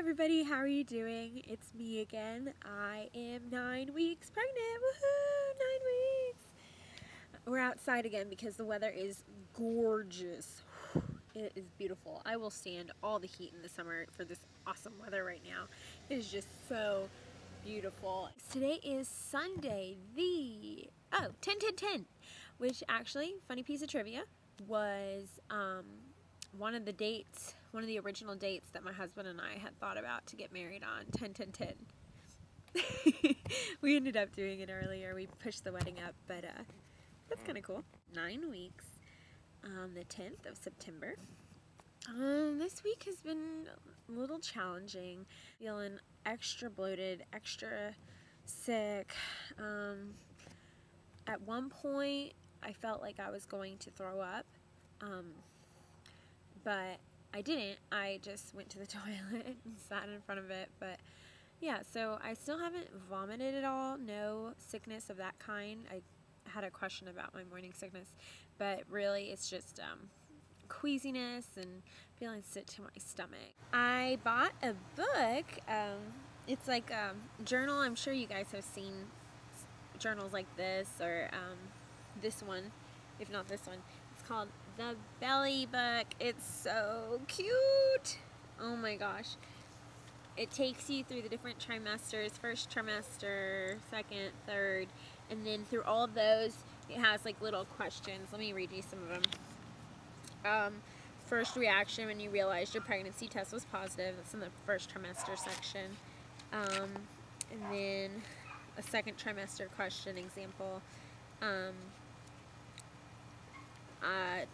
everybody, how are you doing? It's me again. I am 9 weeks pregnant. Woohoo! 9 weeks! We're outside again because the weather is gorgeous. It is beautiful. I will stand all the heat in the summer for this awesome weather right now. It is just so beautiful. Today is Sunday, the 10/10/10, which actually, funny piece of trivia, was one of the original dates that my husband and I had thought about to get married on, 10/10/10. We ended up doing it earlier. We pushed the wedding up, but that's kind of cool. 9 weeks on the 10th of September. This week has been a little challenging. Feeling extra bloated, extra sick. At one point, I felt like I was going to throw up, but I didn't. I just went to the toilet and sat in front of it. But yeah, so I still haven't vomited at all. No sickness of that kind. I had a question about my morning sickness, but really it's just queasiness and feeling sick to my stomach. I bought a book. It's like a journal. I'm sure you guys have seen journals like this, or this one, if not this one. It's called The Belly Book. It's so cute. Oh my gosh. It takes you through the different trimesters, first trimester, second, third, and then through all of those, it has like little questions. Let me read you some of them. First reaction when you realized your pregnancy test was positive. That's in the first trimester section. And then a second trimester question example.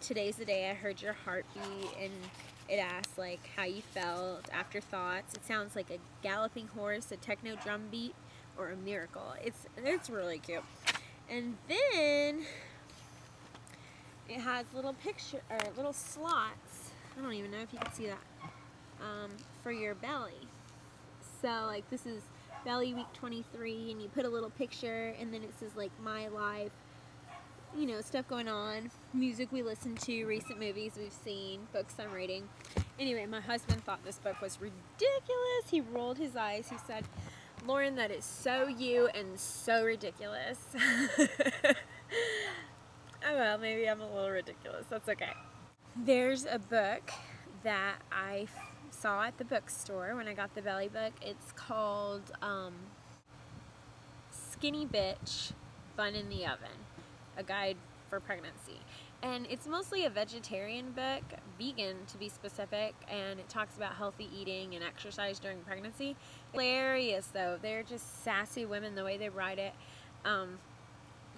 Today's the day I heard your heartbeat, and it asks like how you felt, afterthoughts. It sounds like a galloping horse, a techno drum beat, or a miracle. It's really cute. And then it has little little slots. I don't even know if you can see that, for your belly. So like this is belly week 23, and you put a little picture, and then it says like my life, you know, stuff going on, music we listen to, recent movies we've seen, books I'm reading. Anyway, my husband thought this book was ridiculous. He rolled his eyes. He said, "Lauren, that is so you and so ridiculous." Oh well, maybe I'm a little ridiculous. That's okay. There's a book that I saw at the bookstore when I got the Belly Book. It's called Skinny Bitch, Bun in the Oven, a guide for pregnancy. And it's mostly a vegetarian book, vegan to be specific, and it talks about healthy eating and exercise during pregnancy. Hilarious though. They're just sassy women the way they write it.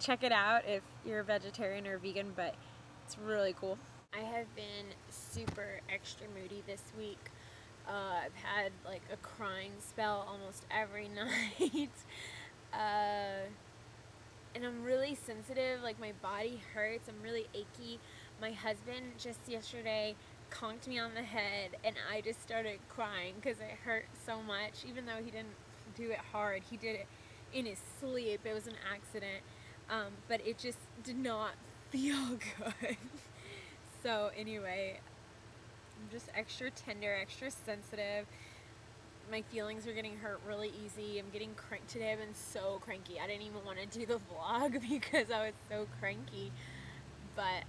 Check it out if you're a vegetarian or vegan, but it's really cool. I have been super extra moody this week. I've had like a crying spell almost every night. And I'm really sensitive, like my body hurts, I'm really achy. My husband just yesterday conked me on the head, and I just started crying because it hurt so much. Even though he didn't do it hard, he did it in his sleep. It was an accident, but it just did not feel good. So anyway, I'm just extra tender, extra sensitive. My feelings are getting hurt really easy. I'm getting cranky today. I've been so cranky. I didn't even want to do the vlog because I was so cranky. But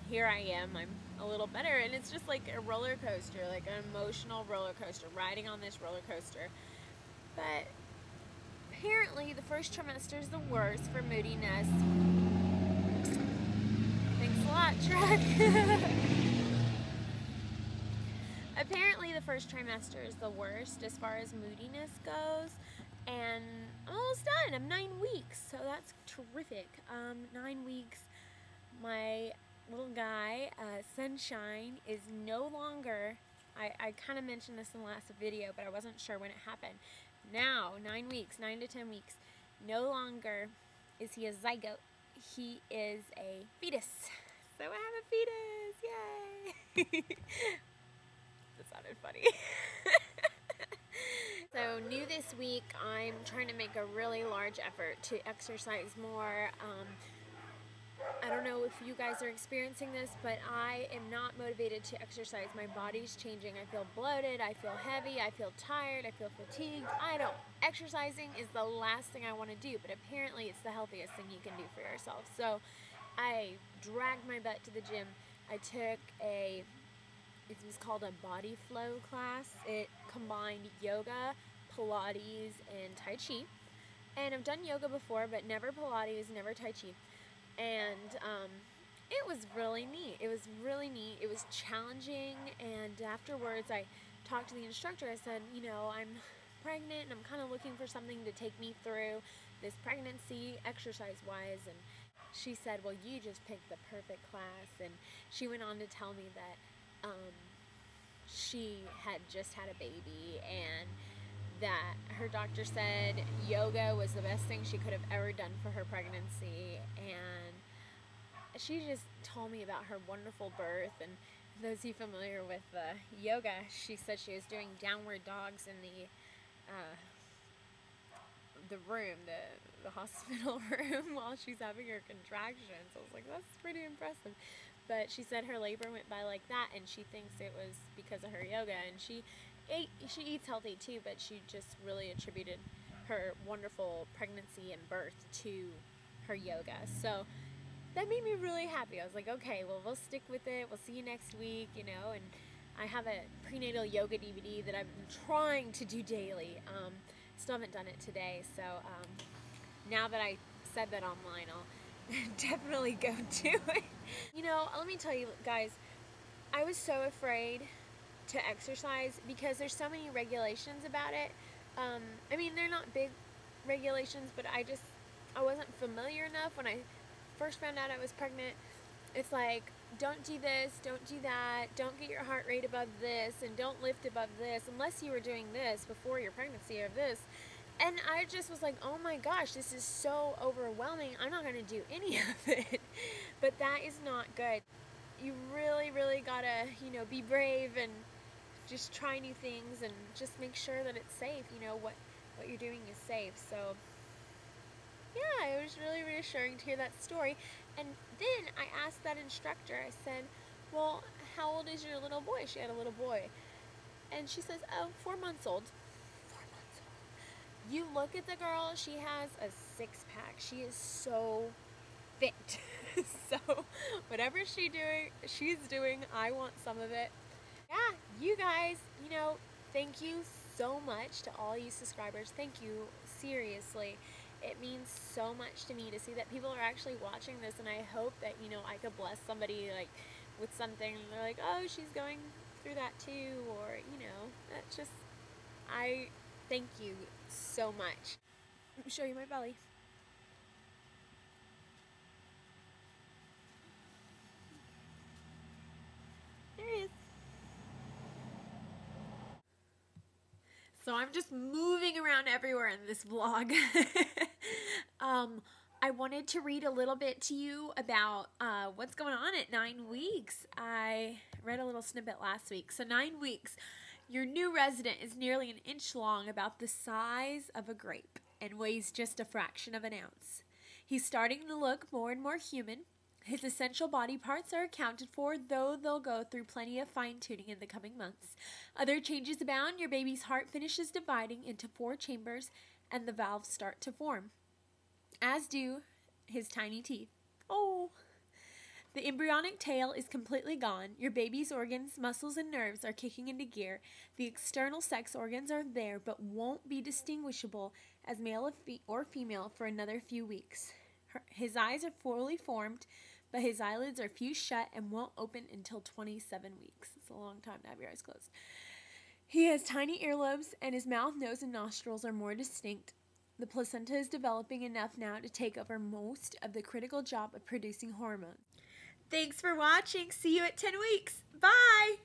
here I am. I'm a little better, and it's just like a roller coaster, like an emotional roller coaster, riding on this roller coaster. But apparently the first trimester is the worst for moodiness. Thanks a lot, truck. Apparently the first trimester is the worst as far as moodiness goes, and I'm almost done. I'm 9 weeks, so that's terrific. 9 weeks. My little guy, Sunshine, is no longer, I kind of mentioned this in the last video, but I wasn't sure when it happened. Now, 9 weeks, 9 to 10 weeks, no longer is he a zygote. He is a fetus. So I have a fetus, yay! That sounded funny. So new this week, I'm trying to make a really large effort to exercise more. I don't know if you guys are experiencing this, but I am not motivated to exercise. My body's changing. I feel bloated, I feel heavy, I feel tired, I feel fatigued. I don't. Exercising is the last thing I want to do, but apparently it's the healthiest thing you can do for yourself. So I dragged my butt to the gym. I took it was called a body flow class. It combined yoga, Pilates, and Tai Chi. And I've done yoga before, but never Pilates, never Tai Chi. And it was really neat. It was really neat. It was challenging. And afterwards, I talked to the instructor. I said, you know, I'm pregnant and I'm kind of looking for something to take me through this pregnancy exercise-wise. And she said, well, you just picked the perfect class. And she went on to tell me that she had just had a baby and that her doctor said yoga was the best thing she could have ever done for her pregnancy, and she just told me about her wonderful birth. And those of you familiar with yoga, she said she was doing downward dogs in the room, the hospital room, while she's having her contractions. I was like, that's pretty impressive. But she said her labor went by like that, and she thinks it was because of her yoga. And she eats healthy too, but she just really attributed her wonderful pregnancy and birth to her yoga. So that made me really happy. I was like, okay, well, we'll stick with it. We'll see you next week, you know. And I have a prenatal yoga DVD that I've been trying to do daily. Still haven't done it today. So now that I said that online, I'll definitely go do it. You know, let me tell you guys, I was so afraid to exercise because there's so many regulations about it. I mean, they're not big regulations, but I wasn't familiar enough when I first found out I was pregnant. It's like, don't do this, don't do that, don't get your heart rate above this, and don't lift above this unless you were doing this before your pregnancy or this. And I just was like, oh my gosh, this is so overwhelming. I'm not going to do any of it. But that is not good. You really, really gotta, you know, be brave and just try new things and just make sure that it's safe. You know, what you're doing is safe. So yeah, it was really reassuring to hear that story. And then I asked that instructor, I said, well, how old is your little boy? She had a little boy. And she says, oh, 4 months old. 4 months old. You look at the girl, she has a six-pack. She is so fit. So whatever she's doing, I want some of it. Yeah, you guys, you know, thank you so much to all you subscribers. Thank you, seriously. It means so much to me to see that people are actually watching this, and I hope that, you know, I could bless somebody like with something, and they're like, oh, she's going through that too, or, you know, that's just, I thank you so much. Let me show you my belly. There it is. So I'm just moving around everywhere in this vlog. I wanted to read a little bit to you about what's going on at 9 weeks. I read a little snippet last week. So 9 weeks, your new resident is nearly an inch long, about the size of a grape, and weighs just a fraction of an ounce. He's starting to look more and more human. His essential body parts are accounted for, though they'll go through plenty of fine-tuning in the coming months. Other changes abound. Your baby's heart finishes dividing into 4 chambers, and the valves start to form, as do his tiny teeth. Oh! The embryonic tail is completely gone. Your baby's organs, muscles, and nerves are kicking into gear. The external sex organs are there, but won't be distinguishable as male or female for another few weeks. His eyes are fully formed, but his eyelids are fused shut and won't open until 27 weeks. It's a long time to have your eyes closed. He has tiny earlobes, and his mouth, nose, and nostrils are more distinct. The placenta is developing enough now to take over most of the critical job of producing hormones. Thanks for watching. See you at 10 weeks. Bye!